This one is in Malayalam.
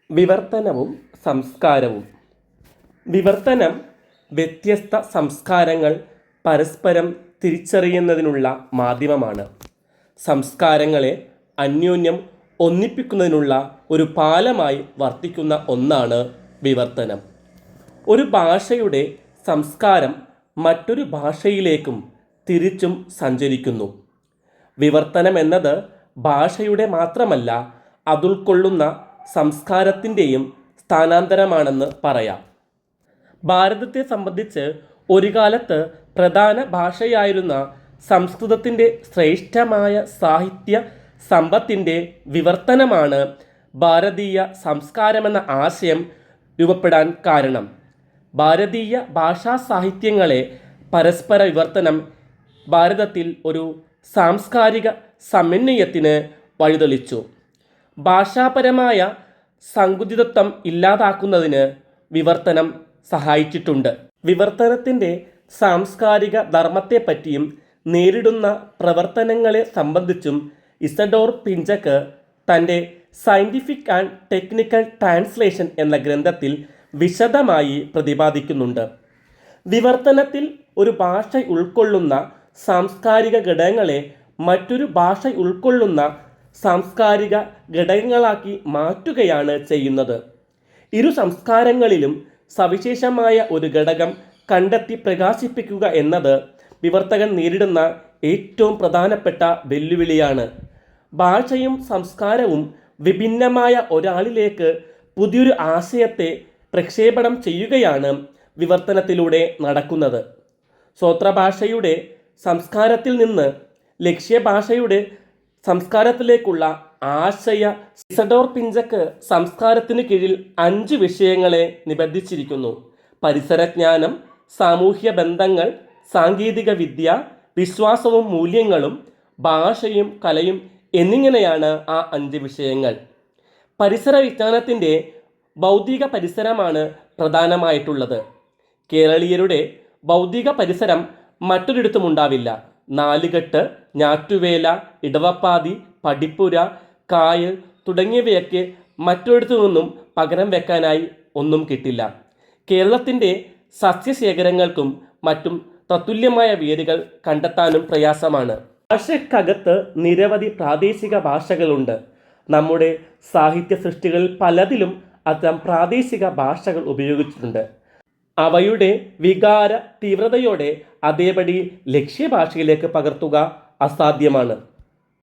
വിവർത്തനവും സംസ്കാരവും. വിവർത്തനം വ്യത്യസ്ത സംസ്കാരങ്ങൾ പരസ്പരം തിരിച്ചറിയുന്നതിനുള്ള മാധ്യമമാണ്. സംസ്കാരങ്ങളെ അന്യോന്യം ഒന്നിപ്പിക്കുന്നതിനുള്ള ഒരു പാലമായി വർത്തിക്കുന്ന ഒന്നാണ് വിവർത്തനം. ഒരു ഭാഷയുടെ സംസ്കാരം മറ്റൊരു ഭാഷയിലേക്കും തിരിച്ചും സഞ്ചരിക്കുന്നു. വിവർത്തനം എന്നത് ഭാഷയുടെ മാത്രമല്ല, അതുൾക്കൊള്ളുന്ന സംസ്കാരത്തിൻ്റെയും സ്ഥാനാന്തരമാണെന്ന് പറയാം. ഭാരതത്തെ സംബന്ധിച്ച് ഒരു കാലത്ത് പ്രധാന ഭാഷയായിരുന്ന സംസ്കൃതത്തിൻ്റെ ശ്രേഷ്ഠമായ സാഹിത്യ സമ്പത്തിൻ്റെ വിവർത്തനമാണ് ഭാരതീയ സംസ്കാരമെന്ന ആശയം രൂപപ്പെടാൻ കാരണം. ഭാരതീയ ഭാഷാ സാഹിത്യങ്ങളെ പരസ്പര വിവർത്തനം ഭാരതത്തിൽ ഒരു സാംസ്കാരിക സമന്വയത്തിന് വഴിതെളിച്ചു. ഭാഷാപരമായ സങ്കുചിതത്വം ഇല്ലാതാക്കുന്നതിന് വിവർത്തനം സഹായിച്ചിട്ടുണ്ട്. വിവർത്തനത്തിൻ്റെ സാംസ്കാരിക ധർമ്മത്തെപ്പറ്റിയും നേരിടുന്ന പ്രവർത്തനങ്ങളെ സംബന്ധിച്ചും ഇസഡോർ പിഞ്ചക്ക് തൻ്റെ സയൻറ്റിഫിക് ആൻഡ് ടെക്നിക്കൽ ട്രാൻസ്ലേഷൻ എന്ന ഗ്രന്ഥത്തിൽ വിശദമായി പ്രതിപാദിക്കുന്നുണ്ട്. വിവർത്തനത്തിൽ ഒരു ഭാഷ ഉൾക്കൊള്ളുന്ന സാംസ്കാരിക ഘടകങ്ങളെ മറ്റൊരു ഭാഷ ഉൾക്കൊള്ളുന്ന സാംസ്കാരിക ഘടകങ്ങളാക്കി മാറ്റുകയാണ് ചെയ്യുന്നത്. ഇരു സംസ്കാരങ്ങളിലും സവിശേഷമായ ഒരു ഘടകം കണ്ടെത്തി പ്രകാശിപ്പിക്കുക എന്നത് വിവർത്തകൻ നേരിടുന്ന ഏറ്റവും പ്രധാനപ്പെട്ട വെല്ലുവിളിയാണ്. ഭാഷയും സംസ്കാരവും വിഭിന്നമായ ഒരാളിലേക്ക് പുതിയൊരു ആശയത്തെ പ്രക്ഷേപണം ചെയ്യുകയാണ് വിവർത്തനത്തിലൂടെ നടക്കുന്നത്. സ്വോത്രഭാഷയുടെ സംസ്കാരത്തിൽ നിന്ന് ലക്ഷ്യഭാഷയുടെ സംസ്കാരത്തിലേക്കുള്ള ആശയ ഇസഡോർ പിഞ്ചക്ക് സംസ്കാരത്തിന് കീഴിൽ 5 വിഷയങ്ങളെ നിബന്ധിച്ചിരിക്കുന്നു. പരിസരജ്ഞാനം, സാമൂഹ്യ ബന്ധങ്ങൾ, സാങ്കേതിക വിദ്യ, വിശ്വാസവും മൂല്യങ്ങളും, ഭാഷയും കലയും എന്നിങ്ങനെയാണ് ആ 5 വിഷയങ്ങൾ. പരിസര വിജ്ഞാനത്തിൻ്റെ ഭൗതിക പരിസരമാണ് പ്രധാനമായിട്ടുള്ളത്. കേരളീയരുടെ ഭൗതിക പരിസരം മറ്റൊരിടത്തും ഉണ്ടാവില്ല. നാലുകെട്ട്, ഞാറ്റുവേല, ഇടവപ്പാതി, പടിപ്പുര, കായൽ തുടങ്ങിയവയൊക്കെ മറ്റൊരിടത്തു നിന്നും പകരം വെക്കാനായി ഒന്നും കിട്ടില്ല. കേരളത്തിൻ്റെ സസ്യശേഖരങ്ങൾക്കും മറ്റും തത്തുല്യമായ വേരുകൾ കണ്ടെത്താനും പ്രയാസമാണ്. ഭാഷയ്ക്കകത്ത് നിരവധി പ്രാദേശിക ഭാഷകളുണ്ട്. നമ്മുടെ സാഹിത്യ സൃഷ്ടികളിൽ പലതിലും അത്തരം പ്രാദേശിക ഭാഷകൾ ഉപയോഗിച്ചിട്ടുണ്ട്. അവയുടെ വികാര തീവ്രതയോടെ അതേപടി ലക്ഷ്യഭാഷയിലേക്ക് പകർത്തുക അസാധ്യമാണ്.